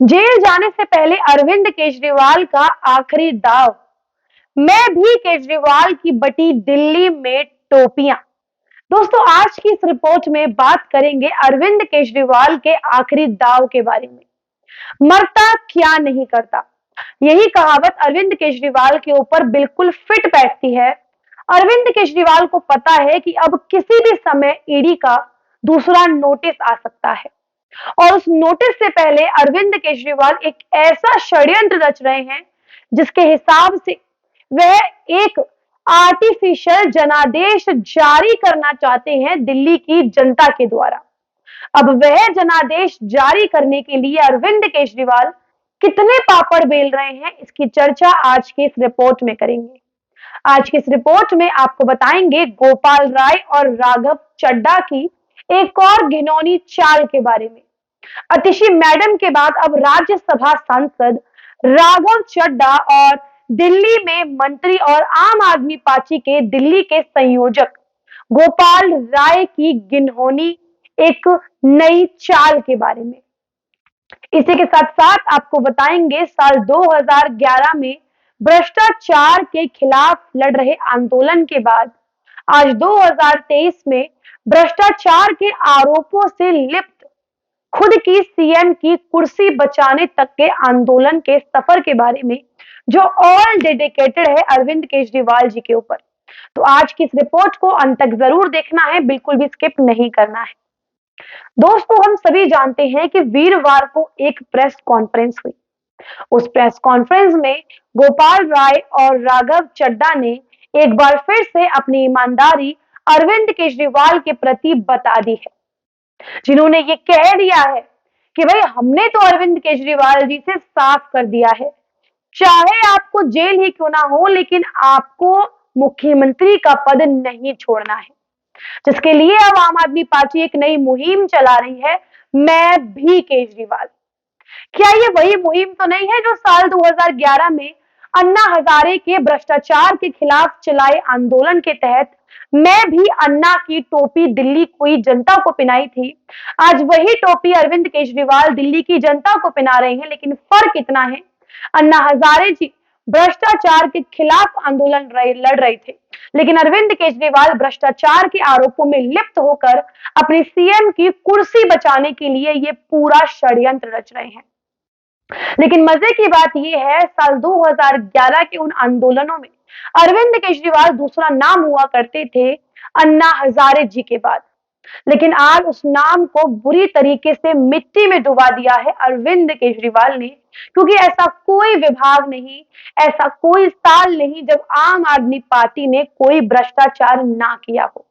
Jail जाने से पहले अरविंद केजरीवाल का आखिरी दाव। मैं भी केजरीवाल की बटी दिल्ली में टोपियां। दोस्तों, आज की इस रिपोर्ट में बात करेंगे अरविंद केजरीवाल के आखिरी दाव के बारे में। मरता क्या नहीं करता, यही कहावत अरविंद केजरीवाल के ऊपर बिल्कुल फिट बैठती है। अरविंद केजरीवाल को पता है कि अब किसी भी समय ईडी का दूसरा नोटिस आ सकता है और उस नोटिस से पहले अरविंद केजरीवाल एक ऐसा षड्यंत्र रच रहे हैं जिसके हिसाब से वह एक आर्टिफिशियल जनादेश जारी करना चाहते हैं दिल्ली की जनता के द्वारा। अब वह जनादेश जारी करने के लिए अरविंद केजरीवाल कितने पापड़ बेल रहे हैं, इसकी चर्चा आज की इस रिपोर्ट में करेंगे। आज की इस रिपोर्ट में आपको बताएंगे गोपाल राय और राघव चड्ढा की एक और घिनौनी चाल के बारे में। अतिशी मैडम के बाद अब राज्यसभा सांसद राघव चड्ढा और दिल्ली में मंत्री और आम आदमी पार्टी के दिल्ली के संयोजक गोपाल राय की घिनौनी एक नई चाल के बारे में। इसी के साथ साथ आपको बताएंगे साल 2011 में भ्रष्टाचार के खिलाफ लड़ रहे आंदोलन के बाद आज 2023 में भ्रष्टाचार के आरोपों से लिप्त खुद की सीएम की कुर्सी बचाने तक के आंदोलन के सफर के बारे में, जो ऑल डेडिकेटेड है अरविंद केजरीवाल जी के ऊपर। तो आज की इस रिपोर्ट को अंत तक जरूर देखना है, बिल्कुल भी स्किप नहीं करना है। दोस्तों, हम सभी जानते हैं कि वीरवार को एक प्रेस कॉन्फ्रेंस हुई। उस प्रेस कॉन्फ्रेंस में गोपाल राय और राघव चड्ढा ने एक बार फिर से अपनी ईमानदारी अरविंद केजरीवाल के प्रति बता दी है, जिन्होंने ये कह दिया है कि भाई हमने तो अरविंद केजरीवाल जी से साफ कर दिया है, चाहे आपको जेल ही क्यों ना हो लेकिन आपको मुख्यमंत्री का पद नहीं छोड़ना है। जिसके लिए अब आम आदमी पार्टी एक नई मुहिम चला रही है, मैं भी केजरीवाल। क्या ये वही मुहिम तो नहीं है जो साल 2011 में अन्ना हजारे के भ्रष्टाचार के खिलाफ चलाए आंदोलन के तहत मैं भी अन्ना की टोपी दिल्ली की जनता को पहनाई थी। आज वही टोपी अरविंद केजरीवाल दिल्ली की जनता को पहना रहे हैं, लेकिन फर्क इतना है, अन्ना हजारे जी भ्रष्टाचार के खिलाफ आंदोलन लड़ रहे थे, लेकिन अरविंद केजरीवाल भ्रष्टाचार के आरोपों में लिप्त होकर अपनी सीएम की कुर्सी बचाने के लिए ये पूरा षड्यंत्र रच रहे हैं। लेकिन मजे की बात यह है, साल 2011 के उन आंदोलनों में अरविंद केजरीवाल दूसरा नाम हुआ करते थे अन्ना हजारे जी के बाद, लेकिन आज उस नाम को बुरी तरीके से मिट्टी में डुबा दिया है अरविंद केजरीवाल ने, क्योंकि ऐसा कोई विभाग नहीं, ऐसा कोई साल नहीं जब आम आदमी पार्टी ने कोई भ्रष्टाचार ना किया हो,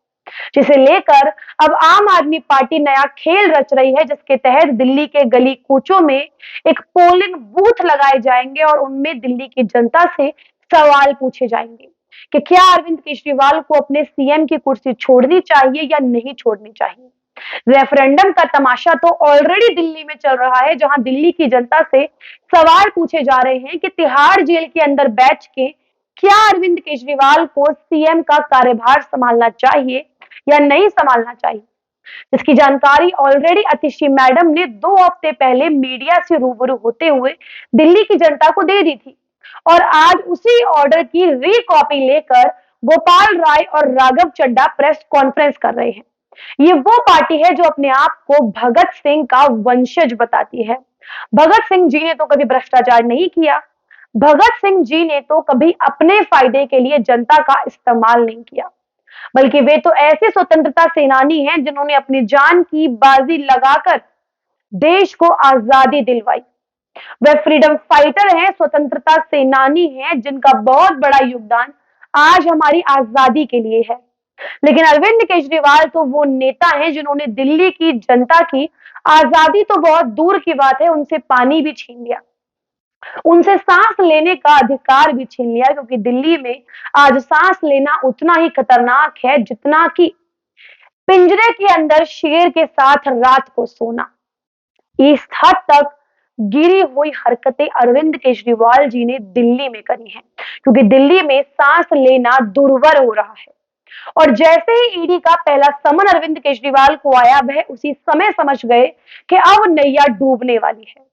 जिसे लेकर अब आम आदमी पार्टी नया खेल रच रही है, जिसके तहत दिल्ली के गली कूचों में एक पोलिंग बूथ लगाए जाएंगे और उनमें दिल्ली की जनता से सवाल पूछे जाएंगे कि क्या अरविंद केजरीवाल को अपने सीएम की कुर्सी छोड़नी चाहिए या नहीं छोड़नी चाहिए। रेफरेंडम का तमाशा तो ऑलरेडी दिल्ली में चल रहा है, जहां दिल्ली की जनता से सवाल पूछे जा रहे हैं कि तिहाड़ जेल के अंदर बैठ के क्या अरविंद केजरीवाल को सीएम का कार्यभार संभालना चाहिए या नहीं संभालना चाहिए, जिसकी जानकारी ऑलरेडी अतिशी मैडम ने 2 हफ्ते पहले मीडिया से रूबरू होते हुए दिल्ली की जनता को दे दी थी। और आज उसी ऑर्डर की री-कॉपी लेकर गोपाल राय और राघव चड्ढा प्रेस कॉन्फ्रेंस कर रहे हैं। ये वो पार्टी है जो अपने आप को भगत सिंह का वंशज बताती है। भगत सिंह जी ने तो कभी भ्रष्टाचार नहीं किया, भगत सिंह जी ने तो कभी अपने फायदे के लिए जनता का इस्तेमाल नहीं किया, बल्कि वे तो ऐसे स्वतंत्रता सेनानी हैं जिन्होंने अपनी जान की बाजी लगाकर देश को आजादी दिलवाई। वे फ्रीडम फाइटर हैं, स्वतंत्रता सेनानी हैं, जिनका बहुत बड़ा योगदान आज हमारी आजादी के लिए है। लेकिन अरविंद केजरीवाल तो वो नेता हैं जिन्होंने दिल्ली की जनता की आजादी तो बहुत दूर की बात है, उनसे पानी भी छीन लिया, उनसे सांस लेने का अधिकार भी छीन लिया, क्योंकि दिल्ली में आज सांस लेना उतना ही खतरनाक है जितना कि पिंजरे के अंदर शेर के साथ रात को सोना। इस हद तक गिरी हुई हरकतें अरविंद केजरीवाल जी ने दिल्ली में करी हैं, क्योंकि दिल्ली में सांस लेना दुर्वर हो रहा है। और जैसे ही ईडी का पहला समन अरविंद केजरीवाल को आया, वह उसी समय समझ गए कि अब नैया डूबने वाली है।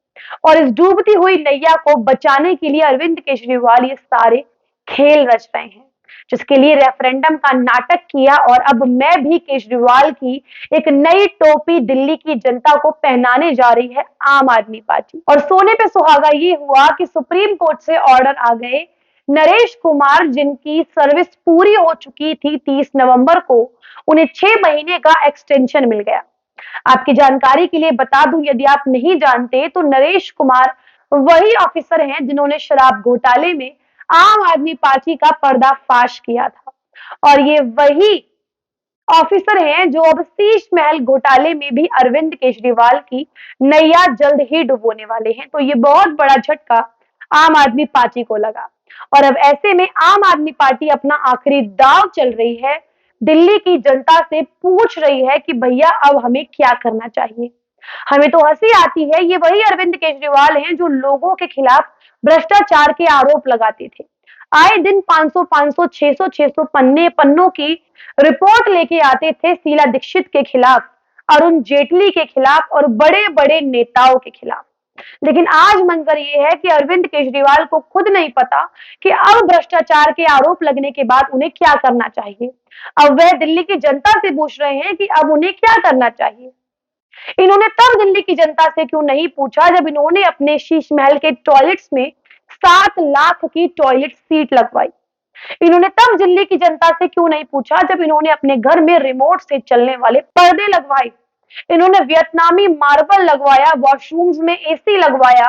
और इस डूबती हुई नैया को बचाने के लिए अरविंद केजरीवाल ये सारे खेल रच रहे हैं, जिसके लिए रेफरेंडम का नाटक किया। और अब मैं भी केजरीवाल की एक नई टोपी दिल्ली की जनता को पहनाने जा रही है आम आदमी पार्टी। और सोने पे सुहागा ये हुआ कि सुप्रीम कोर्ट से ऑर्डर आ गए। नरेश कुमार, जिनकी सर्विस पूरी हो चुकी थी 30 नवंबर को, उन्हें 6 महीने का एक्सटेंशन मिल गया। आपकी जानकारी के लिए बता दूं, यदि आप नहीं जानते, तो नरेश कुमार वही ऑफिसर हैं जिन्होंने शराब घोटाले में आम आदमी पार्टी का पर्दाफाश किया था। और ये वही ऑफिसर हैं जो अब शीश महल घोटाले में भी अरविंद केजरीवाल की नैया जल्द ही डुबोने वाले हैं। तो ये बहुत बड़ा झटका आम आदमी पार्टी को लगा। और अब ऐसे में आम आदमी पार्टी अपना आखिरी दांव चल रही है, दिल्ली की जनता से पूछ रही है कि भैया अब हमें क्या करना चाहिए। हमें तो हंसी आती है, ये वही अरविंद केजरीवाल हैं जो लोगों के खिलाफ भ्रष्टाचार के आरोप लगाते थे। आए दिन 500 600 पन्नों की रिपोर्ट लेके आते थे शीला दीक्षित के खिलाफ, अरुण जेटली के खिलाफ और बड़े बड़े नेताओं के खिलाफ। लेकिन आज मंजर ये है कि अरविंद केजरीवाल को खुद नहीं पता कि अब भ्रष्टाचार के आरोप लगने के बाद उन्हें क्या करना चाहिए। अब वह दिल्ली की जनता से पूछ रहे हैं कि अब उन्हें क्या करना चाहिए। इन्होंने तब दिल्ली की जनता से क्यों नहीं पूछा जब इन्होंने अपने शीश महल के टॉयलेट्स में 7 लाख की टॉयलेट सीट लगवाई। इन्होंने तब दिल्ली की जनता से क्यों नहीं पूछा जब इन्होंने अपने घर में रिमोट से चलने वाले पर्दे लगवाए। इन्होंने वियतनामी मार्बल लगवाया, वॉशरूम्स में एसी लगवाया।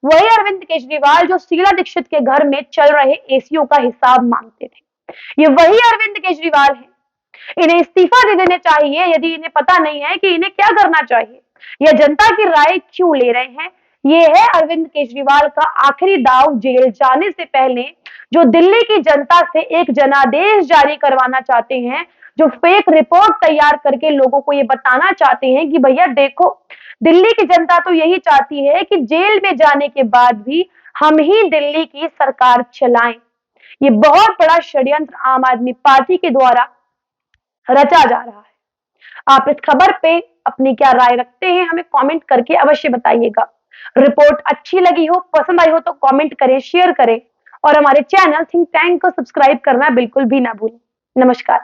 वही अरविंद केजरीवाल जो शीला दीक्षित के घर में चल रहे एसीओ का हिसाब मांगते थे। ये वही अरविंद केजरीवाल है। इन्हें इस्तीफा दे देने चाहिए यदि इन्हें पता नहीं है कि इन्हें क्या करना चाहिए या जनता की राय क्यों ले रहे हैं। ये है अरविंद केजरीवाल का आखिरी दाव जेल जाने से पहले, जो दिल्ली की जनता से एक जनादेश जारी करवाना चाहते हैं, जो फेक रिपोर्ट तैयार करके लोगों को ये बताना चाहते हैं कि भैया देखो, दिल्ली की जनता तो यही चाहती है कि जेल में जाने के बाद भी हम ही दिल्ली की सरकार चलाएं। ये बहुत बड़ा षड्यंत्र आम आदमी पार्टी के द्वारा रचा जा रहा है। आप इस खबर पे अपनी क्या राय रखते हैं, हमें कमेंट करके अवश्य बताइएगा। रिपोर्ट अच्छी लगी हो, पसंद आई हो तो कमेंट करें, शेयर करें और हमारे चैनल थिंक टैंक को सब्सक्राइब करना बिल्कुल भी ना भूलें। नमस्कार।